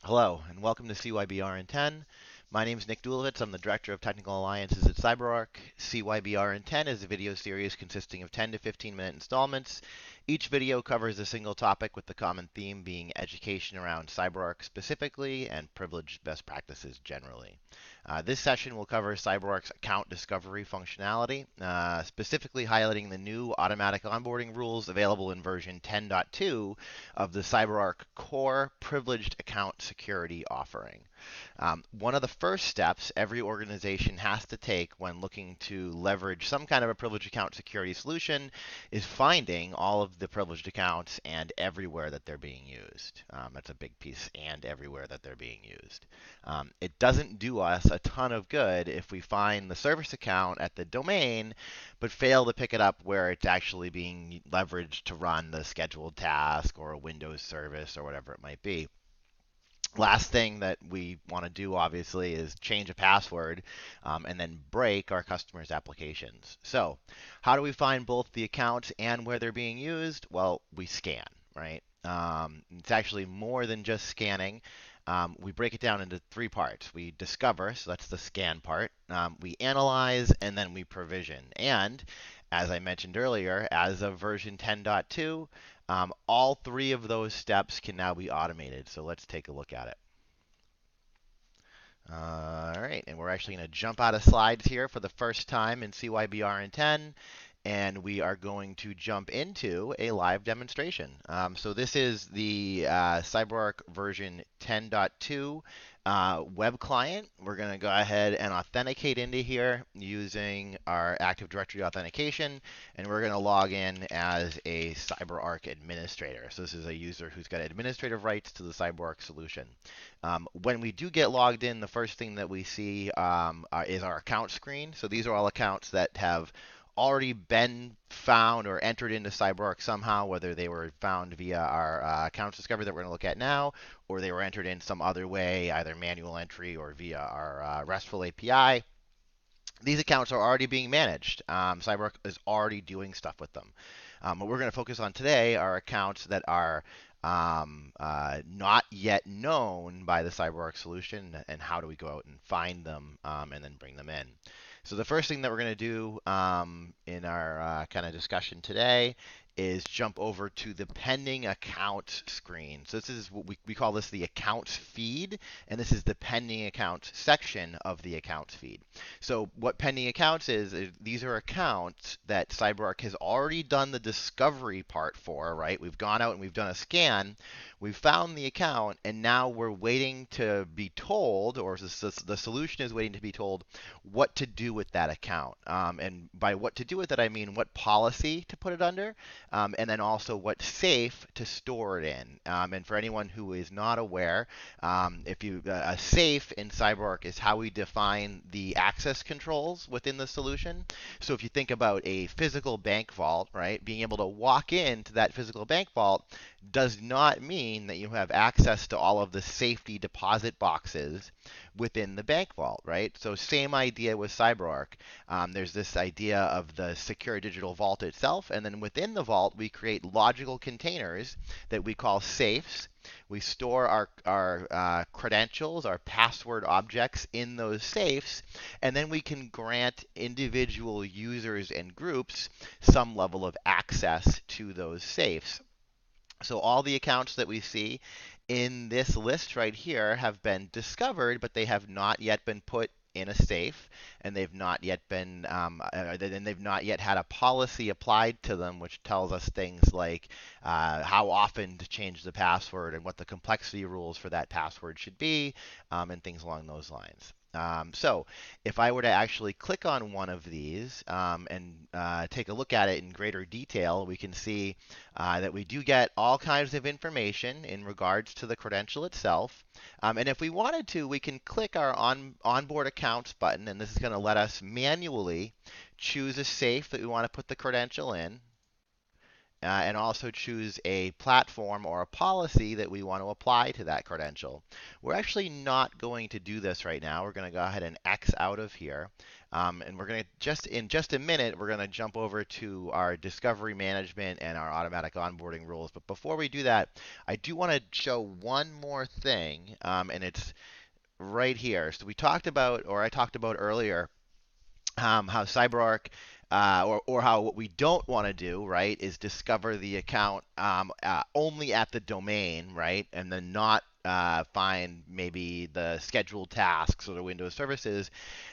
Hello, and welcome to CYBR in 10. My name is Nick Dulowitz. I'm the Director of Technical Alliances at CyberArk. CYBR in 10 is a video series consisting of 10 to 15-minute installments. Each video covers a single topic with the common theme being education around CyberArk specifically and privileged best practices generally. This session will cover CyberArk's account discovery functionality, specifically highlighting the new automatic onboarding rules available in version 10.2 of the CyberArk Core Privileged Account Security offering. One of the first steps every organization has to take when looking to leverage some kind of a privileged account security solution is finding all of the privileged accounts and everywhere that they're being used. That's a big piece, and everywhere that they're being used. It doesn't do us a ton of good if we find the service account at the domain, but fail to pick it up where it's actually being leveraged to run the scheduled task or a Windows service or whatever it might be. Last thing that we want to do, obviously, is change a password and then break our customers' applications. So how do we find both the accounts and where they're being used? Well, we scan, right? It's actually more than just scanning. We break it down into three parts. We discover, so that's the scan part. We analyze, and then we provision. And as I mentioned earlier, as of version 10.2, all three of those steps can now be automated. So let's take a look at it. All right, and we're actually going to jump out of slides here for the first time in CYBR in 10, and we are going to jump into a live demonstration. So this is the CyberArk version 10.2 web client. We're going to go ahead and authenticate into here using our Active Directory authentication, and we're going to log in as a CyberArk administrator. So this is a user who's got administrative rights to the CyberArk solution. When we do get logged in, the first thing that we see is our account screen. So these are all accounts that have already been found or entered into CyberArk somehow, whether they were found via our accounts discovery that we're going to look at now, or they were entered in some other way, either manual entry or via our RESTful API. These accounts are already being managed. CyberArk is already doing stuff with them. What we're going to focus on today are accounts that are not yet known by the CyberArk solution, and how do we go out and find them and then bring them in. So the first thing that we're going to do in our kind of discussion today is jump over to the pending account screen. So this is what we call this the accounts feed, and this is the pending accounts section of the accounts feed. So what pending accounts is these are accounts that CyberArk has already done the discovery part for, right? We've gone out and we've done a scan, we've found the account, and now we're waiting to be told, or the solution is waiting to be told what to do with that account. And by what to do with it, I mean what policy to put it under, and then also what safe to store it in. And for anyone who is not aware, a safe in CyberArk is how we define the access controls within the solution. So if you think about a physical bank vault, right, being able to walk into that physical bank vault does not mean that you have access to all of the safety deposit boxes within the bank vault, right? So same idea with CyberArk. There's this idea of the secure digital vault itself, and then within the vault we create logical containers that we call safes. We store our credentials, our password objects in those safes, and then we can grant individual users and groups some level of access to those safes. So all the accounts that we see in this list right here have been discovered, but they have not yet been put in a safe, and they've not yet been, and they've not yet had a policy applied to them, which tells us things like how often to change the password and what the complexity rules for that password should be, and things along those lines. So if I were to actually click on one of these and take a look at it in greater detail, we can see that we do get all kinds of information in regards to the credential itself. And if we wanted to, we can click our onboard accounts button, and this is going to let us manually choose a safe that we want to put the credential in. and also choose a platform or a policy that we want to apply to that credential. We're actually not going to do this right now. We're going to go ahead and X out of here. And we're going to in just a minute, we're going to jump over to our discovery management and our automatic onboarding rules. But before we do that, I do want to show one more thing, and it's right here. So we talked about, or I talked about earlier, how CyberArk or how what we don't want to do, right, is discover the account only at the domain, right, and then not find maybe the scheduled tasks or the Windows services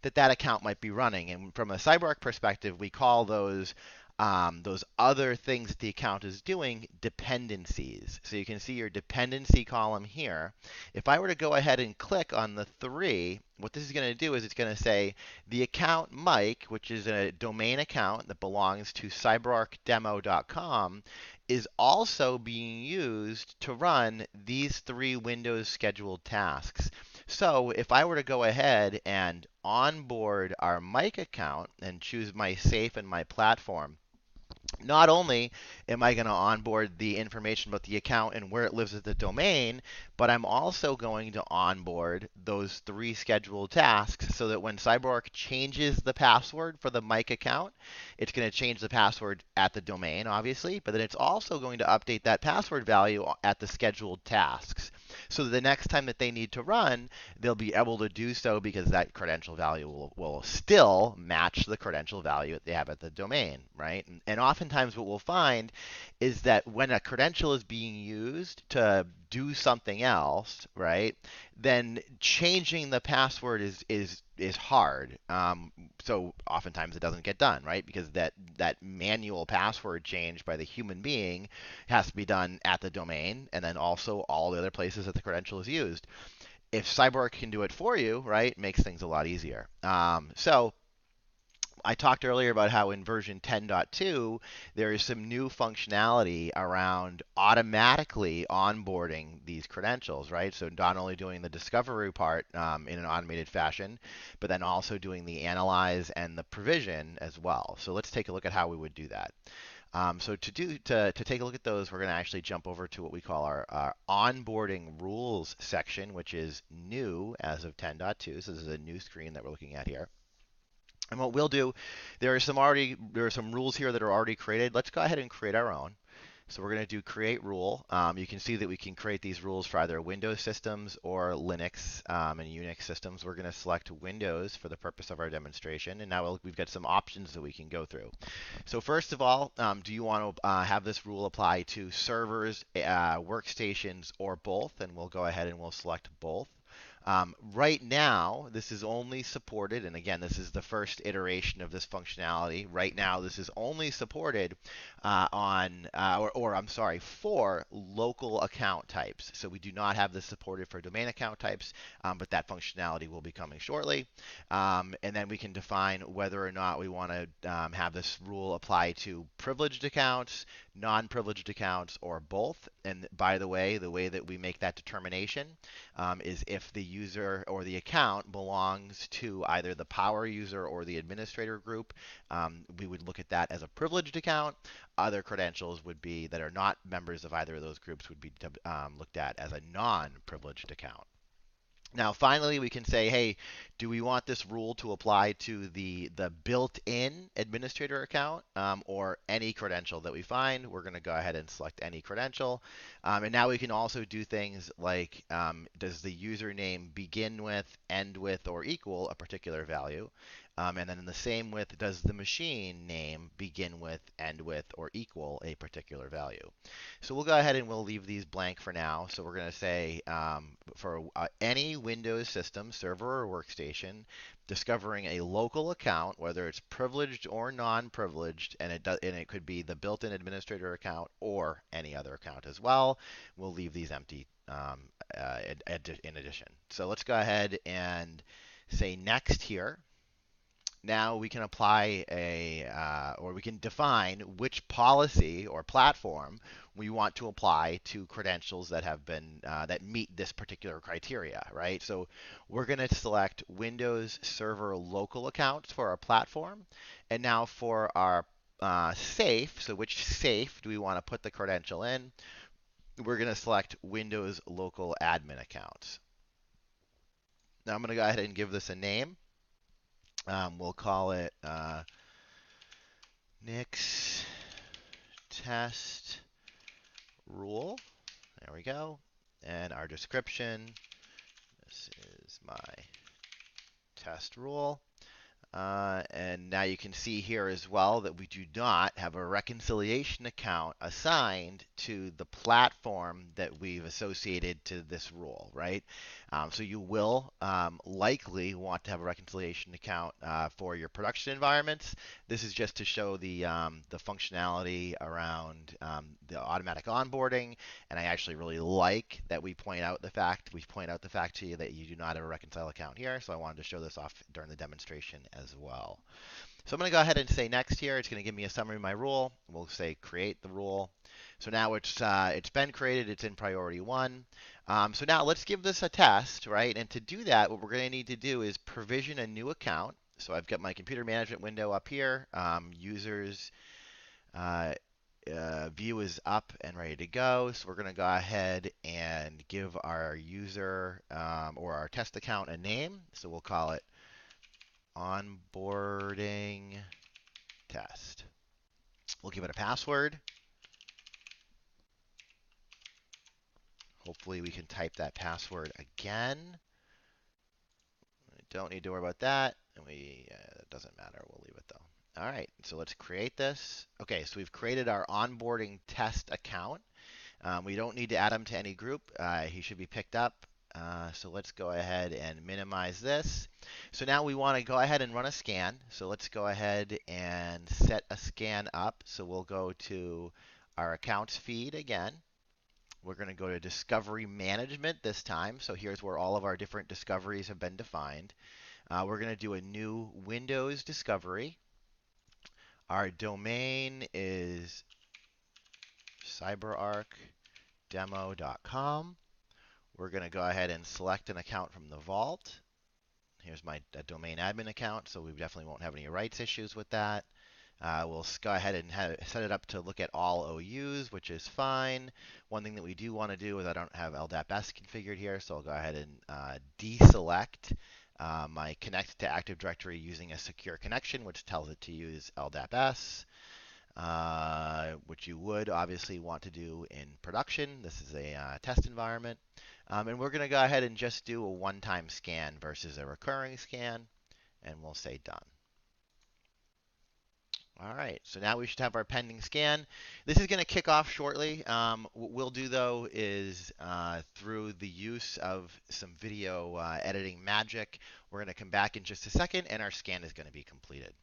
that account might be running. And from a CyberArk perspective, we call those other things that the account is doing dependencies. So you can see your dependency column here. If I were to go ahead and click on the 3, what this is going to do is it's going to say the account Mike, which is a domain account that belongs to cyberarkdemo.com, is also being used to run these 3 Windows scheduled tasks. So if I were to go ahead and onboard our Mike account and choose my safe and my platform, not only am I going to onboard the information about the account and where it lives at the domain, but I'm also going to onboard those 3 scheduled tasks so that when CyberArk changes the password for the Mike account, it's going to change the password at the domain, obviously, but then it's also going to update that password value at the scheduled tasks. So that the next time that they need to run, they'll be able to do so because that credential value will still match the credential value that they have at the domain, right? And oftentimes what we'll find is that when a credential is being used to do something else, right, then changing the password is hard. So oftentimes it doesn't get done, right? Because that manual password change by the human being has to be done at the domain and then also all the other places that the credential is used. If CyberArk can do it for you, right, it makes things a lot easier. So I talked earlier about how in version 10.2 there is some new functionality around automatically onboarding these credentials, right? So not only doing the discovery part in an automated fashion, but then also doing the analyze and the provision as well. So let's take a look at how we would do that. So to take a look at those, we're going to actually jump over to what we call our onboarding rules section, which is new as of 10.2. So this is a new screen that we're looking at here. And what we'll do, there are some rules here that are already created. Let's go ahead and create our own. So we're going to do create rule. You can see that we can create these rules for either Windows systems or Linux and Unix systems. We're going to select Windows for the purpose of our demonstration. And now we've got some options that we can go through. So first of all, do you want to have this rule apply to servers, workstations, or both? And we'll go ahead and we'll select both. Right now, this is only supported, and again, this is the first iteration of this functionality. Right now, this is only supported for local account types. So we do not have this supported for domain account types, but that functionality will be coming shortly. And then we can define whether or not we want to have this rule apply to privileged accounts, non-privileged accounts, or both. And by the way that we make that determination is if the user or the account belongs to either the power user or the administrator group, we would look at that as a privileged account. Other credentials would be that are not members of either of those groups would be looked at as a non-privileged account. Now, finally, we can say, hey, do we want this rule to apply to the built-in administrator account or any credential that we find? We're going to go ahead and select any credential. And now we can also do things like, does the username begin with, end with, or equal a particular value? And then in the same with, does the machine name begin with, end with, or equal a particular value? So we'll go ahead and we'll leave these blank for now. So we're going to say for any Windows system, server or workstation, discovering a local account, whether it's privileged or non-privileged, and it could be the built-in administrator account or any other account as well. We'll leave these empty in addition. So let's go ahead and say next here. Now we can apply or we can define which policy or platform we want to apply to credentials that have been that meet this particular criteria, right? So we're going to select Windows Server local accounts for our platform, and now for our safe. So which safe do we want to put the credential in? We're going to select Windows Local Admin Accounts. Now I'm going to go ahead and give this a name. We'll call it Nix Test Rule. There we go. And our description, this is my test rule. And now you can see here as well that we do not have a reconciliation account assigned to the platform that we've associated to this rule, right? So you will likely want to have a reconciliation account for your production environments. This is just to show the functionality around the automatic onboarding, and I actually really like that we point out the fact to you that you do not have a reconcile account here. So I wanted to show this off during the demonstration as well. So I'm going to go ahead and say next here. It's going to give me a summary of my rule. We'll say create the rule. So now it's been created. It's in priority 1. So now let's give this a test, right? And to do that, what we're going to need to do is provision a new account. So I've got my computer management window up here. Users view is up and ready to go. So we're going to go ahead and give our user or our test account a name. So we'll call it onboarding test. We'll give it a password. Hopefully we can type that password again. Don't need to worry about that. And it doesn't matter. We'll leave it though. All right, so let's create this. Okay, so we've created our onboarding test account. We don't need to add him to any group. He should be picked up. So let's go ahead and minimize this. So now we want to go ahead and run a scan. So let's go ahead and set a scan up. So we'll go to our accounts feed again. We're going to go to Discovery Management this time. So here's where all of our different discoveries have been defined. We're going to do a new Windows discovery. Our domain is CyberArkDemo.com. We're going to go ahead and select an account from the vault. Here's my domain admin account, so we definitely won't have any rights issues with that. We'll go ahead and set it up to look at all OUs, which is fine. One thing that we do want to do is I don't have LDAP-S configured here, so I'll go ahead and deselect my connect to Active Directory using a secure connection, which tells it to use LDAP-S, which you would obviously want to do in production. This is a test environment. And we're going to go ahead and just do a one-time scan versus a recurring scan, and we'll say done. All right, so now we should have our pending scan. This is going to kick off shortly. What we'll do, though, is through the use of some video editing magic, we're going to come back in just a second, and our scan is going to be completed.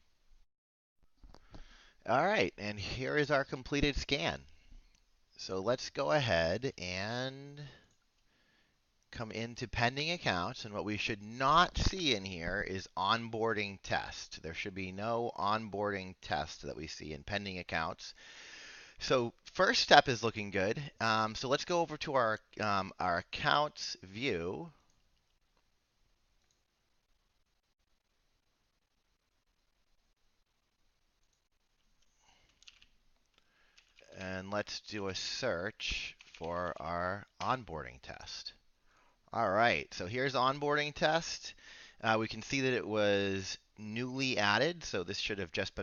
All right, and here is our completed scan. So let's go ahead and come into pending accounts, and what we should not see in here is onboarding test. There should be no onboarding test that we see in pending accounts. So first step is looking good. So let's go over to our accounts view. And let's do a search for our onboarding test. All right, so here's onboarding test. We can see that it was newly added, so this should have just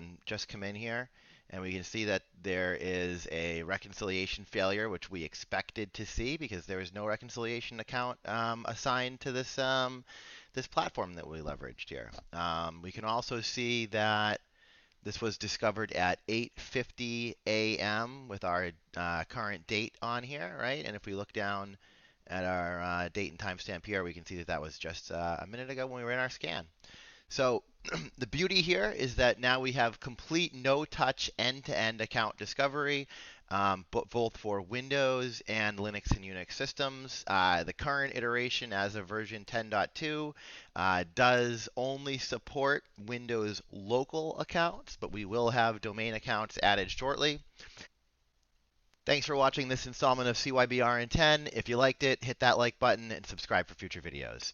come in here, and we can see that there is a reconciliation failure, which we expected to see because there is no reconciliation account assigned to this this platform that we leveraged here. We can also see that this was discovered at 8:50 a.m. with our current date on here, right? And if we look down at our date and timestamp here, we can see that that was just a minute ago when we were in our scan. So the beauty here is that now we have complete no-touch end-to-end account discovery, both for Windows and Linux and Unix systems. The current iteration as of version 10.2 does only support Windows local accounts, but we will have domain accounts added shortly. Thanks for watching this installment of CYBR in 10. If you liked it, hit that like button and subscribe for future videos.